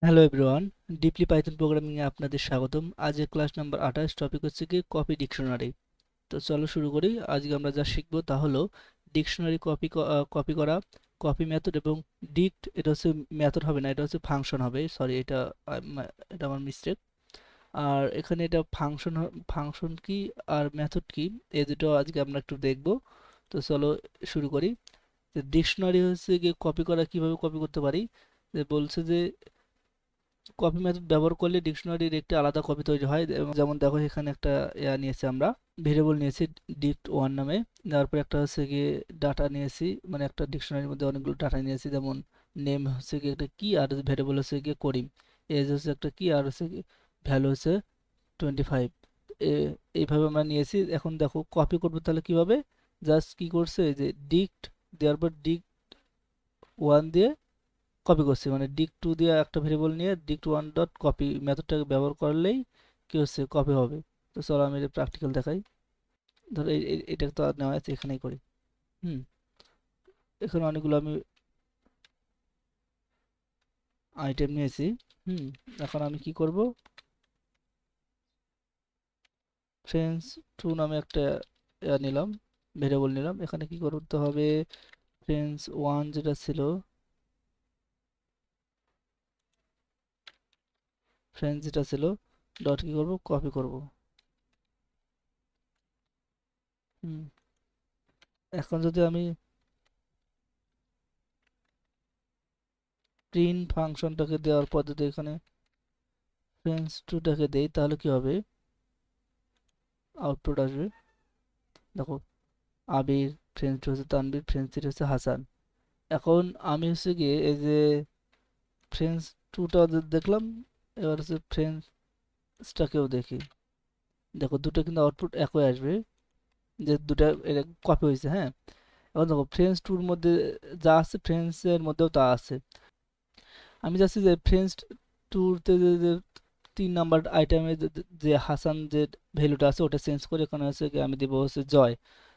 Hello everyone, deeply Python programming এ আপনাদের স্বাগতম। আজকের ক্লাস নাম্বার 28, টপিক হচ্ছে কি কপি ডিকশনারি। তো চলো শুরু করি। আজকে আমরা যা শিখবো তা হলো ডিকশনারি কপি করা, কপি মেথড এবং ডিক্ট। এটা হচ্ছে মেথড হবে না, এটা হচ্ছে ফাংশন হবে। সরি, এটা আমার মিস্টেক। আর এখানে এটা ফাংশন কি আর মেথড কি, এই দুটো আজকে আমরা একটু দেখবো। তো চলো শুরু করি। ডিকশনারি হচ্ছে গিয়ে কপি করা, কিভাবে কপি করতে পারি। বলছে যে কপি মেথড ব্যবহার করলে ডিকশনারির একটি আলাদা কপি তৈরি হয়। এবং যেমন দেখো এখানে একটা নিয়েছি, আমরা ভেরিয়েবল নিয়েছি dict1 নামে। তারপর একটা হচ্ছে গিয়ে ডাটা নিয়েছি, মানে একটা ডিকশনারির মধ্যে অনেকগুলো ডাটা নিয়েছি। যেমন নেম হচ্ছে গিয়ে একটা কি, আর ভেরিয়েবল হচ্ছে গিয়ে করিম। এজ হচ্ছে একটা কি, আর হচ্ছে ভ্যালু হচ্ছে 25। এইভাবে আমরা নিয়েছি। এখন দেখো কপি করবো তাহলে কিভাবে। জাস্ট কি করছে যে ডিক্ট দেওয়ার পর dict1 দিয়ে কপি করছি, মানে dict2 দিয়ে একটা ভেরিয়েবল নিয়ে dict1 ডট কপি মেথডটাকে ব্যবহার করলেই কি হচ্ছে, কপি হবে। তো চলো আমি এটা প্র্যাকটিক্যাল দেখাই। ধরো এটা তো আর নেওয়া আছে, এখানেই করি। হুম, এখানে অনেকগুলো আমি আইটেম নিয়েছি। হুম, এখন আমি কি করব, ফ্রেন্ডস 2 নামে একটা নিলাম, ভেরিয়েবল নিলাম। এখানে কি করতে হবে, ফ্রেন্ডস 1 যেটা ছিল, ফ্রেন্ডস যেটা ছিল ডট কি করব, কপি করব। হুম, এখন যদি আমি প্রিন্ট ফাংশনটাকে দেওয়ার পদ্ধতি এখানে ফ্রেন্ডস 2টাকে দেই, তাহলে কি হবে, আউটপুট আসবে। দেখো, আবির, ফ্রেন্ডস 2 হচ্ছে তানবীর, ফ্রেন্ডস 3 হচ্ছে হাসান। এখন আমি হচ্ছে গিয়ে এই যে ফ্রেন্ডস 2টা দেখলাম, এবার হচ্ছে ফ্রেন্ডসটাকেও দেখি। দেখো দুটো কিন্তু আউটপুট একই আসবে, যে দুটা এটা কপি হয়েছে। হ্যাঁ, এখন দেখো ফ্রেন্ডস 2-র মধ্যে যা আছে ফ্রেন্ডসের মধ্যেও তা আছে। আমি চাচ্ছি যে ফ্রেন্ডস 2-তে যে 3 নাম্বার আইটেমে যে হাসান যে ভ্যালুটা আছে ওটা চেঞ্জ করে এখানে হচ্ছে কি আমি দেবো হচ্ছে জয়।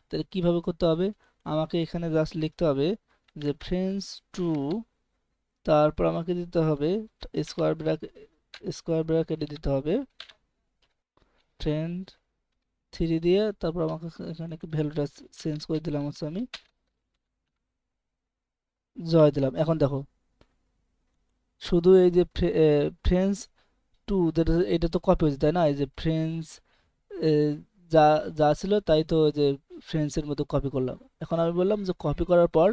তাহলে কিভাবে করতে হবে, আমাকে এখানে জাস্ট লিখতে হবে যে ফ্রেন্ডস 2, তারপর আমাকে দিতে হবে স্কোয়ার ব্র্যাকেট, স্কোয়ার ব্র্যাকেটে দিতে হবে ফ্রেন্ড 3 দিয়ে, তারপর আমাকে এখানে ভ্যালুটা চেঞ্জ করে দিলাম হচ্ছে আমি জয় দিলাম। এখন দেখো শুধু এই যে ফ্রেন্ডস 2, এটা তো কপি হয়েছে তাই না, এই যে ফ্রেন্ডস যা যা ছিল তাই তো ওই যে ফ্রেন্ডসের মতো কপি করলাম। এখন আমি বললাম যে কপি করার পর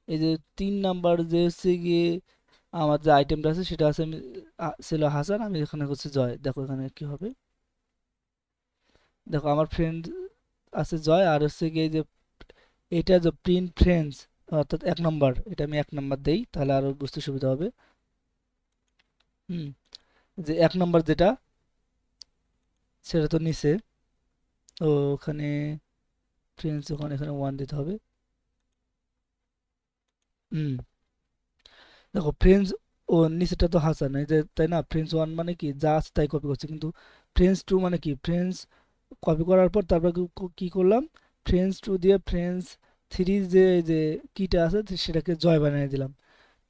এই যে 3 নাম্বার যে হচ্ছে গিয়ে আমার যে আইটেমটা আছে সেটা আছে, আমি ছিল হাসান, আমি এখানে হচ্ছে জয়। দেখো এখানে কি হবে, দেখো আমার ফ্রেন্ড আছে জয়, আর হচ্ছে গিয়ে যে এটা যে প্রিন্ট ফ্রেন্ডস অর্থাৎ 1 নাম্বার, এটা আমি 1 নাম্বার দেই তাহলে আরো বুঝতে সুবিধা হবে। হুম, যে 1 নাম্বার যেটা সেটা তো নিচে, ও ওখানে ফ্রেন্ডস ওখানে এখানে 1 দিতে হবে। হুম, দেখো ফ্রেন্ডস ও নিচেটা তো হাসান, এই যে তাই না, ফ্রেন্ডস 1 মানে কি যা আছে তাই কপি করছে, কিন্তু ফ্রেন্ডস 2 মানে কি, ফ্রেন্ডস কপি করার পর তারপর কি করলাম, ফ্রেন্ডস 2 দিয়ে ফ্রেন্ডস 3 যে কিটা আছে সেটাকে জয় বানিয়ে দিলাম।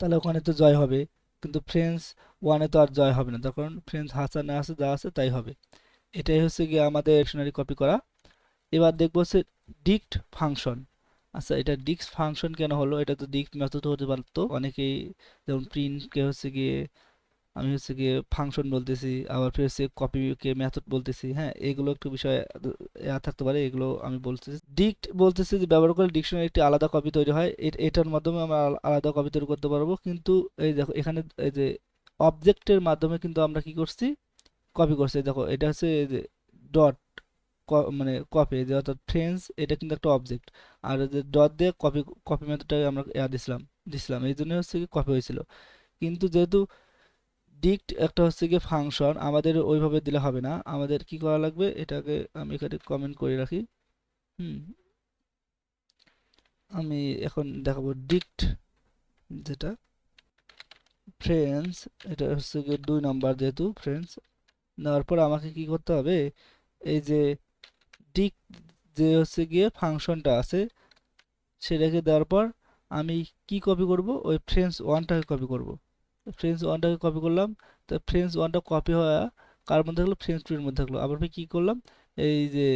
তাহলে ওখানে তো জয় হবে, কিন্তু ফ্রেন্ডস 1-এ তো আর জয় হবে না, তখন ফ্রেন্ডস হাসানে আছে যা আছে তাই হবে। এটাই হচ্ছে গিয়ে আমাদের ডিকশনারি কপি করা। এবার দেখবো হচ্ছে ডিক্ট ফাংশন। আচ্ছা, এটা ডিক্ট ফাংশন কেন হলো, এটা তো ডিক্ট মেথড হতে পারতো অনেকেই, যেমন প্রিন্ট কে হচ্ছে গিয়ে আমি হচ্ছে গিয়ে ফাংশন বলতেছি, আবার ফির হচ্ছে কপি কে মেথড বলতেছি। হ্যাঁ, এগুলো একটু বিষয় থাকতে পারে, এগুলো আমি বলতেছি। ডিক্ট বলতেছি যে ব্যবহার করে ডিকশনারি একটি আলাদা কপি তৈরি হয়, এটার মাধ্যমে আমরা আলাদা কপি তৈরি করতে পারবো। কিন্তু এই দেখো এখানে এই যে অবজেক্টের মাধ্যমে কিন্তু আমরা কি করছি, কপি করছি। দেখো এটা হচ্ছে এই যে ডট, মানে কপি যে অর্থাৎ ফ্রেন্ডস, এটা কিন্তু একটা অবজেক্ট। আর যে ডট দিয়ে কপি, কপি মেথডটাকে আমরা দিছিলাম, এই জন্য হচ্ছে কি কপি হয়েছিল। কিন্তু যেহেতু ডিক্ট একটা হচ্ছে গিয়ে ফাংশন, আমাদের ওইভাবে দিলে হবে না, আমাদের কি করা লাগবে, এটাকে আমি এখানে কমেন্ট করে রাখি। হুম, আমি এখন দেখাবো ডিক্ট যেটা ফ্রেন্ডস, এটা হচ্ছে গিয়ে 2 নাম্বার, যেহেতু ফ্রেন্ডস নেওয়ার পর আমাকে কি করতে হবে, এই যে ডিক্ট যে হচ্ছে গিয়ে ফাংশনটা আছে সেটাকে দেওয়ার পর আমি কি কপি করব, ওই ফ্রেন্ডস 1টাকে কপি করব। ফ্রেন্ডস ওয়ানটাকে কপি করলাম, তো ফ্রেন্ডস ওয়ানটা কপি হওয়া কার মধ্যে থাকলো, ফ্রেন্ডস টু এর মধ্যে থাকলো। আবার আমি কি করলাম, এই যে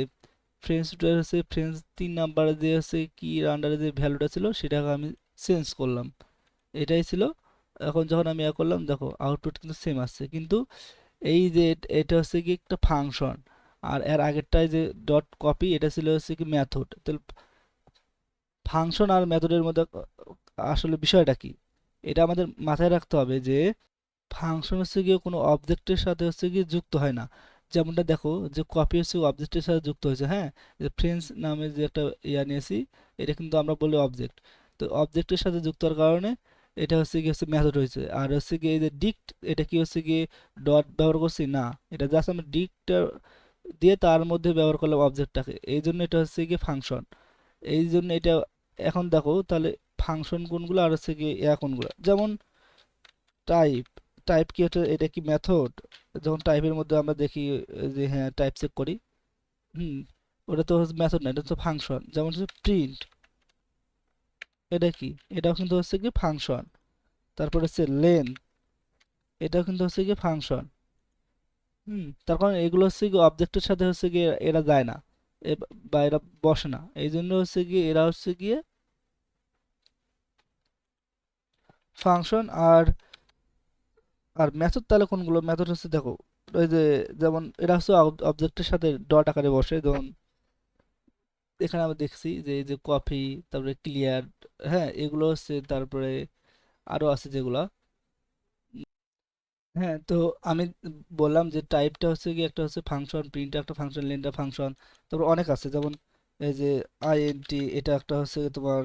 ফ্রেন্ডস টু এর হচ্ছে ফ্রেন্ডস 3 নাম্বারে যে হচ্ছে কি আন্ডারে যে ভ্যালুটা ছিল সেটাকে আমি চেঞ্জ করলাম, এটাই ছিল। এখন যখন আমি ইয়া করলাম দেখো আউটপুট কিন্তু সেম আসছে, কিন্তু এই যে এটা হচ্ছে কি একটা ফাংশন, আর এর আগেরটাই যে ডট কপি এটা ছিল হচ্ছে কি মেথড। তাহলে ফাংশন আর মেথডের মধ্যে আসলে বিষয়টা কি, এটা আমাদের মাথায় রাখতে হবে যে ফাংশন হচ্ছে গিয়ে কোনো অবজেক্টের সাথে হচ্ছে গিয়ে যুক্ত হয় না। যেমনটা দেখো যে কপি হচ্ছে অবজেক্টের সাথে যুক্ত হয়েছে, হ্যাঁ, যে ফ্রেন্ডস নামে যে একটা ইয়া নিয়েছি, এটা কিন্তু আমরা বলি অবজেক্ট। তো অবজেক্টের সাথে যুক্ত হওয়ার কারণে এটা হচ্ছে গিয়ে হচ্ছে মেথড হয়েছে। আর হচ্ছে গিয়ে এই যে ডিক্ট, এটা কি হচ্ছে গিয়ে ডট ব্যবহার করছি না, এটা জাস্ট আমরা ডিক্ট দিয়ে তার মধ্যে ব্যবহার করলাম অবজেক্টটাকে, এই জন্য এটা হচ্ছে গিয়ে ফাংশন। এই জন্য এটা, এখন দেখো তাহলে ফাংশন কোনগুলো আর হচ্ছে গিয়ে ইয়া কোনগুলো, যেমন টাইপ। টাইপ কি হচ্ছে, এটা কি মেথড? যখন টাইপের মধ্যে আমরা দেখি যে হ্যাঁ টাইপ চেক করি, হুম, ওটা তো হচ্ছে মেথড না, এটা তো ফাংশন। যেমন হচ্ছে প্রিন্ট, এটা কি, এটাও কিন্তু হচ্ছে কি ফাংশন। তারপর হচ্ছে লেন, এটাও কিন্তু হচ্ছে কি ফাংশন। তার কারণ এগুলো হচ্ছে কি অবজেক্টের সাথে হচ্ছে গিয়ে এরা যায় না, বা এরা বসে না, এই জন্য হচ্ছে গিয়ে এরা হচ্ছে গিয়ে ফাংশন। আর আর মেথড তাহলে কোনগুলো, মেথড হচ্ছে দেখো ওই যে, যেমন এটা হচ্ছে অবজেক্টের সাথে ডট আকারে বসে, যেমন এখানে আমরা দেখছি যে এই যে কপি, তারপরে ক্লিয়ার, হ্যাঁ এগুলো হচ্ছে, তারপরে আরো আছে যেগুলা। হ্যাঁ, তো আমি বললাম যে টাইপটা হচ্ছে কি একটা হচ্ছে ফাংশন, প্রিন্ট একটা ফাংশন, লেনটা ফাংশন, তারপর অনেক আছে, যেমন এই যে আইএনটি, এটা একটা হচ্ছে তোমার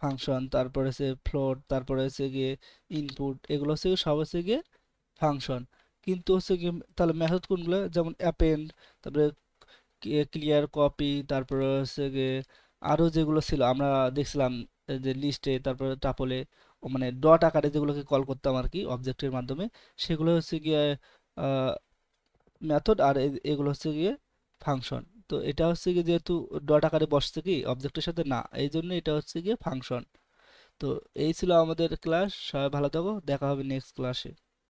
ফাংশন, তারপরে হচ্ছে ফ্লোট, তারপরে হচ্ছে গিয়ে ইনপুট, এগুলো হচ্ছে গিয়ে সব হচ্ছে গিয়ে ফাংশন। কিন্তু হচ্ছে কি তাহলে মেথড কোনগুলো, যেমন অ্যাপেন্ড, তারপরে ক্লিয়ার, কপি, তারপরে হচ্ছে গিয়ে আরো যেগুলো ছিল আমরা দেখছিলাম এই যে লিস্টে, তারপরে টাপলে, মানে ডট আকারে যেগুলোকে কল করতাম আর কি অবজেক্টের মাধ্যমে, সেগুলো হচ্ছে গিয়ে মেথড। আর এগুলো হচ্ছে গিয়ে ফাংশন। তো এটা হচ্ছে গিয়ে যেহেতু ডট আকারে বসছে কি অবজেক্টের সাথে না, এই জন্য এটা হচ্ছে গিয়ে ফাংশন। তো এই ছিল আমাদের ক্লাস, সবাই ভালো থাকো, দেখা হবে নেক্সট ক্লাসে।